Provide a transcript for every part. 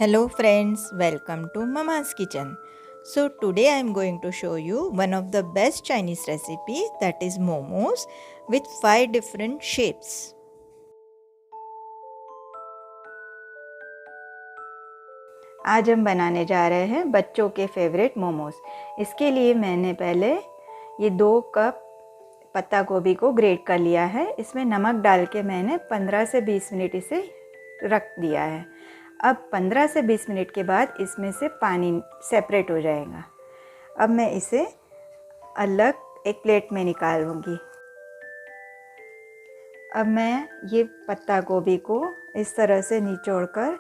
Hello friends, welcome to Mama's Kitchen. So today I am going to show you one of the best Chinese recipe, that is momos with 5 different shapes. आज हम बनाने जा रहे हैं बच्चों के favourite momos. इसके लिए मैंने पहले ये 2 कप पत्ता गोभी को ग्रेट कर लिया है। इसमें नमक डाल के मैंने 15 से 20 मिनट इसे रख दिया है। अब 15 से 20 मिनट के बाद इसमें से पानी सेपरेट हो जाएगा। अब मैं इसे अलग एक प्लेट में निकालूंगी। अब मैं ये पत्ता गोभी को इस तरह से निचोड़कर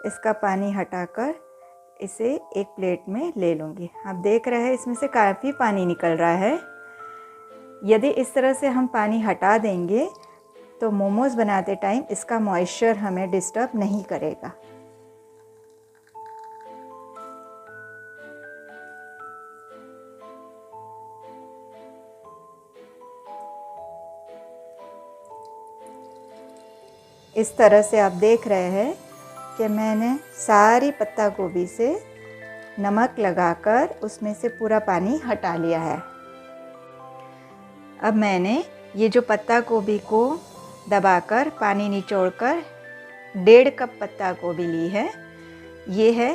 इसका पानी हटाकर इसे एक प्लेट में ले लूँगी। आप देख रहे हैं इसमें से काफ़ी पानी निकल रहा है। यदि इस तरह से हम पानी हटा देंगे तो मोमोज़ बनाते टाइम इसका मॉइस्चर हमें डिस्टर्ब नहीं करेगा। इस तरह से आप देख रहे हैं कि मैंने सारी पत्ता गोभी से नमक लगाकर उसमें से पूरा पानी हटा लिया है। अब मैंने ये जो पत्ता गोभी को दबाकर पानी निचोड़कर 1.5 कप पत्ता गोभी ली है। ये है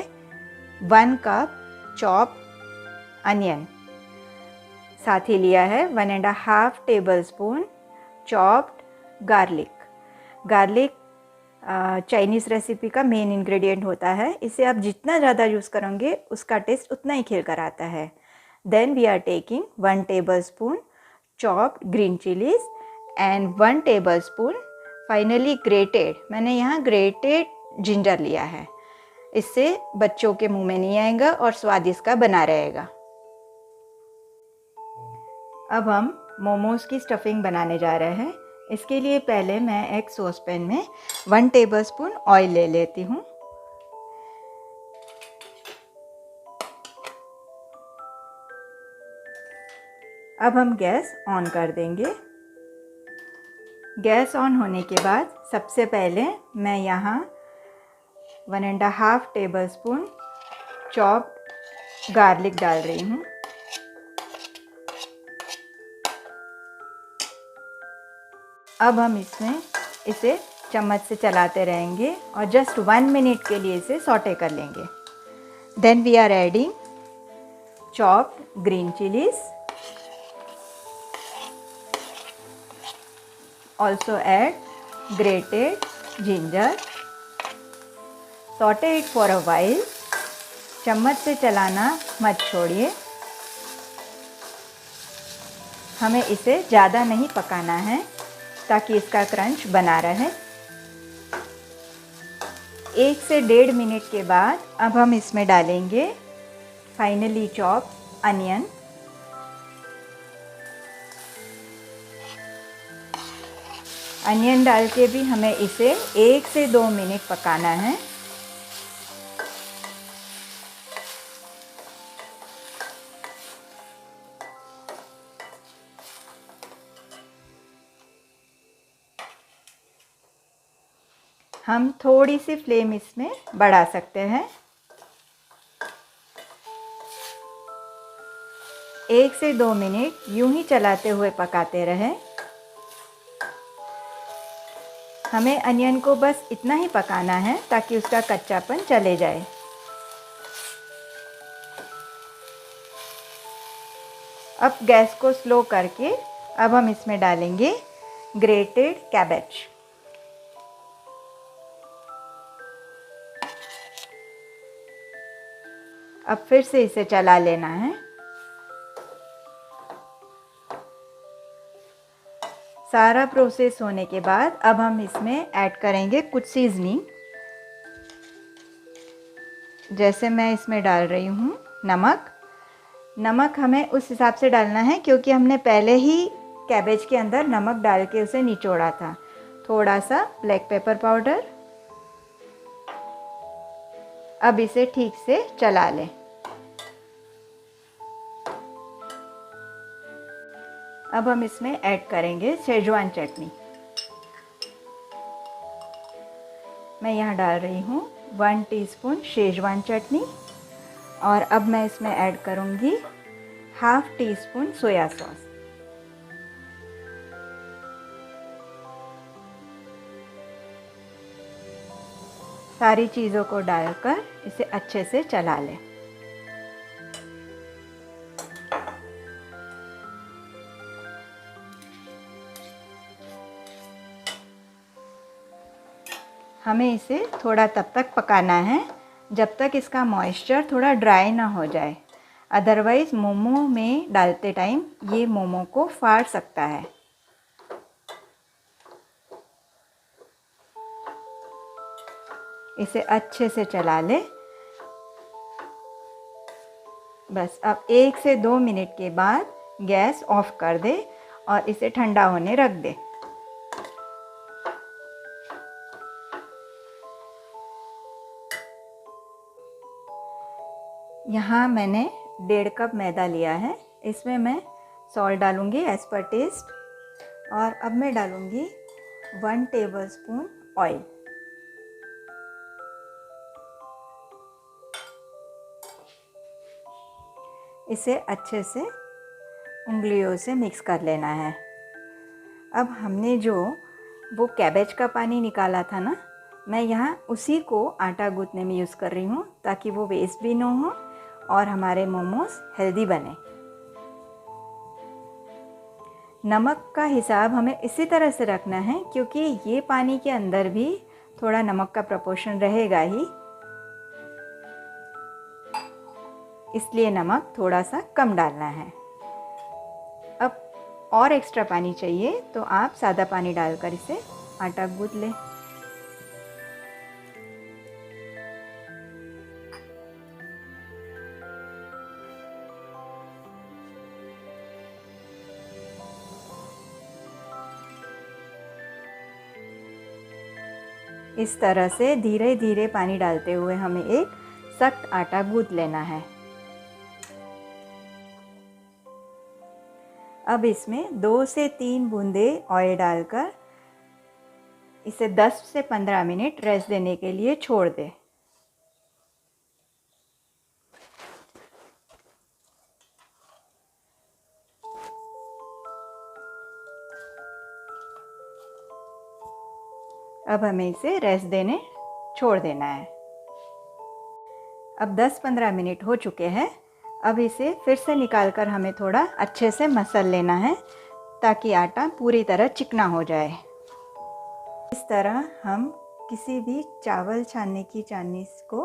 1 कप चॉप अनियन, साथ ही लिया है 1.5 tablespoon chopped garlic Chinese recipe का मेन इंग्रेडिएंट होता है। इसे आप जितना ज़्यादा यूज़ करोगे उसका टेस्ट उतना ही खिल कर आता है। Then we are taking 1 tablespoon chopped green chillies and 1 tablespoon finely grated, मैंने यहाँ ग्रेटेड जिंजर लिया है। इससे बच्चों के मुंह में नहीं आएगा और स्वाद इसका बना रहेगा। अब हम मोमोज़ की स्टफिंग बनाने जा रहे हैं। इसके लिए पहले मैं एक सॉस पैन में 1 टेबलस्पून ऑयल ले लेती हूँ। अब हम गैस ऑन कर देंगे। गैस ऑन होने के बाद सबसे पहले मैं यहाँ 1.5 टेबलस्पून चॉप्ड गार्लिक डाल रही हूँ। अब हम इसमें इसे चम्मच से चलाते रहेंगे और जस्ट 1 मिनट के लिए इसे सॉटे कर लेंगे। Then we are adding chopped green chillies, also add grated ginger, saute it for a while. चम्मच से चलाना मत छोड़िए। हमें इसे ज़्यादा नहीं पकाना है ताकि इसका क्रंच बना रहे। 1 से 1.5 मिनट के बाद अब हम इसमें डालेंगे फाइनली चॉप अनियन। अनियन डाल के भी हमें इसे 1 से 2 मिनट पकाना है। हम थोड़ी सी फ्लेम इसमें बढ़ा सकते हैं। 1 से 2 मिनट यूं ही चलाते हुए पकाते रहें। हमें अनियन को बस इतना ही पकाना है ताकि उसका कच्चापन चले जाए। अब गैस को स्लो करके अब हम इसमें डालेंगे ग्रेटेड कैबेज। अब फिर से इसे चला लेना है। सारा प्रोसेस होने के बाद अब हम इसमें ऐड करेंगे कुछ सीजनिंग। जैसे मैं इसमें डाल रही हूँ नमक हमें उस हिसाब से डालना है क्योंकि हमने पहले ही कैबेज के अंदर नमक डाल के उसे निचोड़ा था। थोड़ा सा ब्लैक पेपर पाउडर। अब इसे ठीक से चला लें। अब हम इसमें ऐड करेंगे शेजवान चटनी। मैं यहाँ डाल रही हूँ 1 टीस्पून शेजवान चटनी और अब मैं इसमें ऐड करूँगी ½ टीस्पून सोया सॉस। सारी चीज़ों को डालकर इसे अच्छे से चला लें। हमें इसे थोड़ा तब तक पकाना है जब तक इसका मॉइस्चर थोड़ा ड्राई ना हो जाए, अदरवाइज़ मोमो में डालते टाइम ये मोमो को फाड़ सकता है। इसे अच्छे से चला ले। बस अब 1 से 2 मिनट के बाद गैस ऑफ कर दे और इसे ठंडा होने रख दे। यहाँ मैंने 1.5 कप मैदा लिया है। इसमें मैं सॉल्ट डालूँगी एज़ पर टेस्ट और अब मैं डालूँगी 1 टेबलस्पून ऑयल। इसे अच्छे से उंगलियों से मिक्स कर लेना है। अब हमने जो वो कैबेज का पानी निकाला था ना, मैं यहाँ उसी को आटा गूँथने में यूज़ कर रही हूँ ताकि वो वेस्ट भी ना हो और हमारे मोमोज हेल्दी बने। नमक का हिसाब हमें इसी तरह से रखना है क्योंकि ये पानी के अंदर भी थोड़ा नमक का प्रोपोर्शन रहेगा ही, इसलिए नमक थोड़ा सा कम डालना है। अब और एक्स्ट्रा पानी चाहिए तो आप सादा पानी डालकर इसे आटा गूँथ लें। इस तरह से धीरे धीरे पानी डालते हुए हमें एक सख्त आटा गूँथ लेना है। अब इसमें 2 से 3 बूंदे ऑयल डालकर इसे 10 से 15 मिनट रेस्ट देने के लिए छोड़ दें। अब हमें इसे रेस्ट देने छोड़ देना है। अब 10-15 मिनट हो चुके हैं। अब इसे फिर से निकालकर हमें थोड़ा अच्छे से मसल लेना है ताकि आटा पूरी तरह चिकना हो जाए। इस तरह हम किसी भी चावल छानने की चालनी को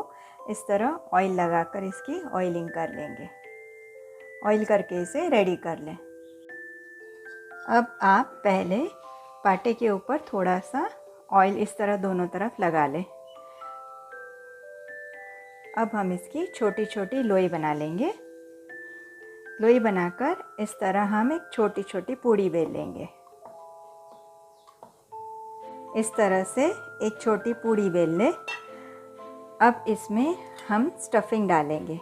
इस तरह ऑयल लगाकर इसकी ऑयलिंग कर लेंगे। ऑयल करके इसे रेडी कर लें। अब आप पहले पाटे के ऊपर थोड़ा सा ऑयल इस तरह दोनों तरफ लगा लें। अब हम इसकी छोटी छोटी लोई बना लेंगे। लोई बनाकर इस तरह हम एक छोटी छोटी पूड़ी बेल लेंगे। इस तरह से एक छोटी पूड़ी बेल ले। अब इसमें हम स्टफिंग डालेंगे।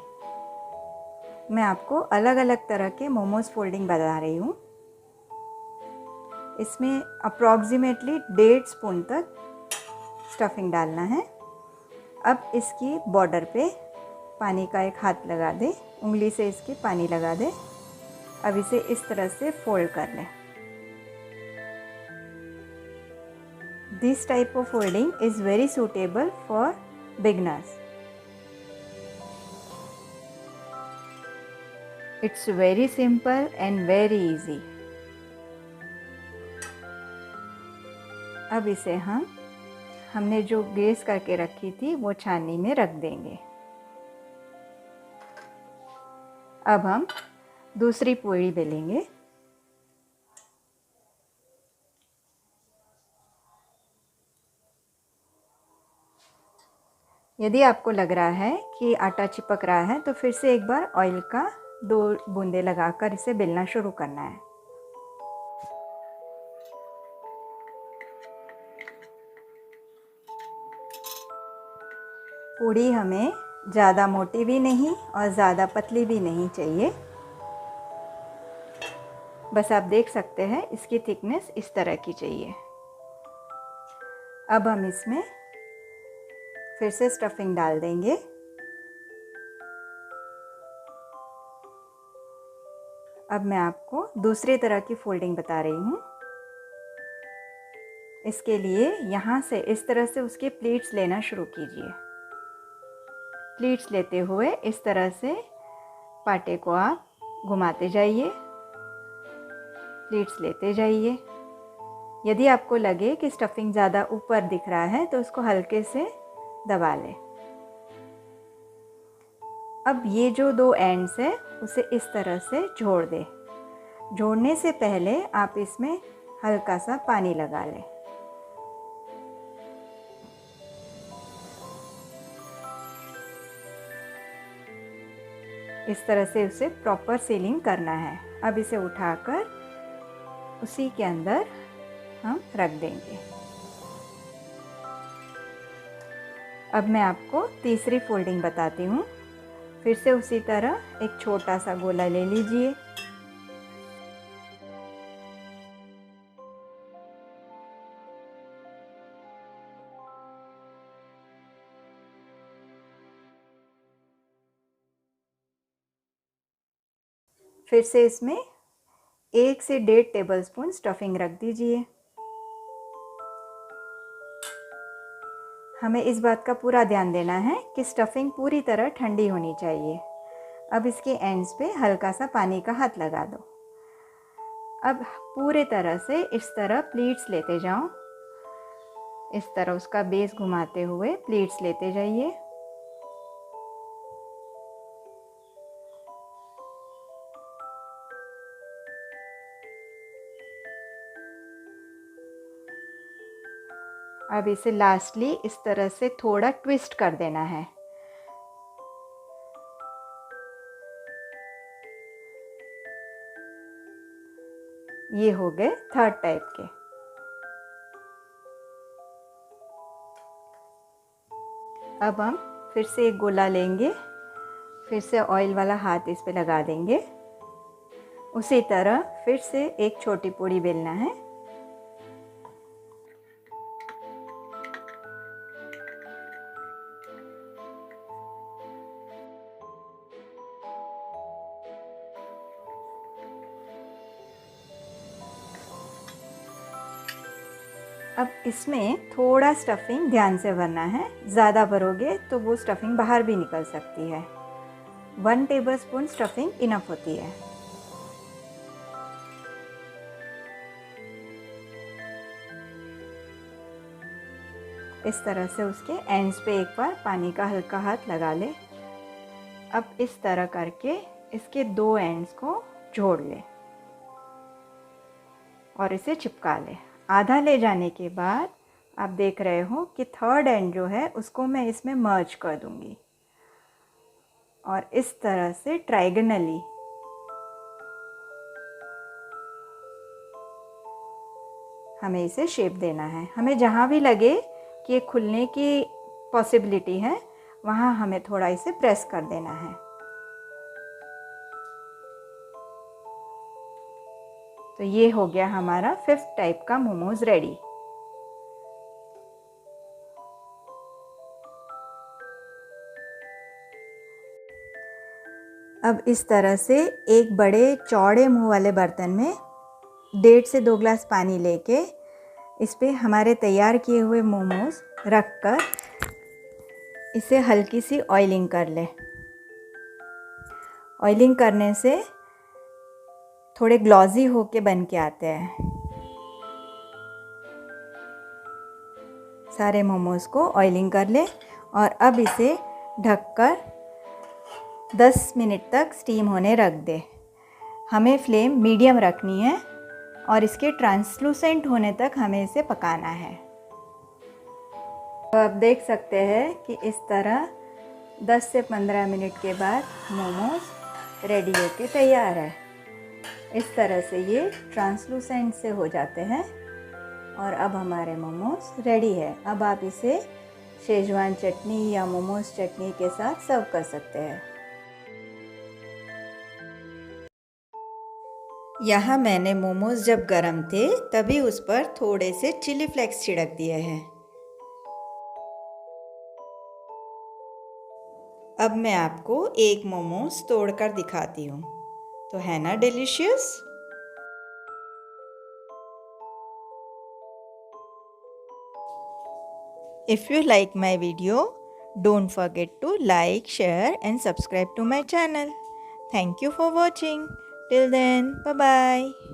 मैं आपको अलग अलग तरह के मोमोज फोल्डिंग बता रही हूँ। इसमें अप्रॉक्सीमेटली 1.5 स्पून तक स्टफिंग डालना है। अब इसकी बॉर्डर पे पानी का एक हाथ लगा दे, उंगली से इसकी पानी लगा दे। अब इसे इस तरह से फोल्ड कर लें। This type of folding is very suitable for beginners. It's very simple and very easy. अब इसे हमने जो ग्रेस करके रखी थी वो छाननी में रख देंगे। अब हम दूसरी पूड़ी बेलेंगे। यदि आपको लग रहा है कि आटा चिपक रहा है तो फिर से एक बार ऑयल का 2 बूंदे लगाकर इसे बेलना शुरू करना है। पूड़ी हमें ज़्यादा मोटी भी नहीं और ज़्यादा पतली भी नहीं चाहिए। बस आप देख सकते हैं इसकी थिकनेस इस तरह की चाहिए। अब हम इसमें फिर से स्टफिंग डाल देंगे। अब मैं आपको दूसरी तरह की फोल्डिंग बता रही हूँ। इसके लिए यहाँ से इस तरह से उसके प्लीट्स लेना शुरू कीजिए। प्लीट्स लेते हुए इस तरह से पाटे को आप घुमाते जाइए, प्लीट्स लेते जाइए। यदि आपको लगे कि स्टफिंग ज़्यादा ऊपर दिख रहा है तो उसको हल्के से दबा लें। अब ये जो दो एंड्स है उसे इस तरह से जोड़ दें। जोड़ने से पहले आप इसमें हल्का सा पानी लगा लें। इस तरह से उसे प्रॉपर सीलिंग करना है। अब इसे उठाकर उसी के अंदर हम रख देंगे। अब मैं आपको तीसरी फोल्डिंग बताती हूँ। फिर से उसी तरह एक छोटा सा गोला ले लीजिए। फिर से इसमें 1 से 1.5 टेबलस्पून स्टफिंग रख दीजिए। हमें इस बात का पूरा ध्यान देना है कि स्टफिंग पूरी तरह ठंडी होनी चाहिए। अब इसके एंड्स पे हल्का सा पानी का हाथ लगा दो। अब पूरे तरह से इस तरह प्लीट्स लेते जाओ। इस तरह उसका बेस घुमाते हुए प्लीट्स लेते जाइए। अब इसे लास्टली इस तरह से थोड़ा ट्विस्ट कर देना है। ये हो गए थर्ड टाइप के। अब हम फिर से एक गोला लेंगे। फिर से ऑयल वाला हाथ इस पे लगा देंगे। उसी तरह फिर से एक छोटी पूड़ी बेलना है। अब इसमें थोड़ा स्टफिंग ध्यान से भरना है। ज़्यादा भरोगे तो वो स्टफिंग बाहर भी निकल सकती है। 1 टेबलस्पून स्टफिंग इनफ होती है। इस तरह से उसके एंड्स पे एक बार पानी का हल्का हाथ लगा ले। अब इस तरह करके इसके दो एंड्स को जोड़ ले और इसे चिपका ले। आधा ले जाने के बाद आप देख रहे हो कि थर्ड एंड जो है उसको मैं इसमें मर्ज कर दूंगी और इस तरह से ट्रायगनली हमें इसे शेप देना है। हमें जहाँ भी लगे कि ये खुलने की पॉसिबिलिटी है वहाँ हमें थोड़ा इसे प्रेस कर देना है। तो ये हो गया हमारा 5th टाइप का मोमोज रेडी। अब इस तरह से एक बड़े चौड़े मुंह वाले बर्तन में 1.5 से 2 ग्लास पानी लेके इस पे हमारे तैयार किए हुए मोमोज रख कर इसे हल्की सी ऑयलिंग कर ले। ऑयलिंग करने से थोड़े ग्लॉसी होके बन के आते हैं। सारे मोमोज को ऑयलिंग कर ले और अब इसे ढककर 10 मिनट तक स्टीम होने रख दे। हमें फ्लेम मीडियम रखनी है और इसके ट्रांसलूसेंट होने तक हमें इसे पकाना है। तो आप देख सकते हैं कि इस तरह 10 से 15 मिनट के बाद मोमोज रेडी होके तैयार है। इस तरह से ये ट्रांसलूसेंट से हो जाते हैं और अब हमारे मोमोज रेडी है। अब आप इसे शेजवान चटनी या मोमोज चटनी के साथ सर्व कर सकते हैं। यहाँ मैंने मोमोज जब गरम थे तभी उस पर थोड़े से चिली फ्लेक्स छिड़क दिए हैं। अब मैं आपको एक मोमोज तोड़कर दिखाती हूँ। तो है ना delicious. If you like my video, don't forget to like, share and subscribe to my channel. Thank you for watching. Till then, bye bye.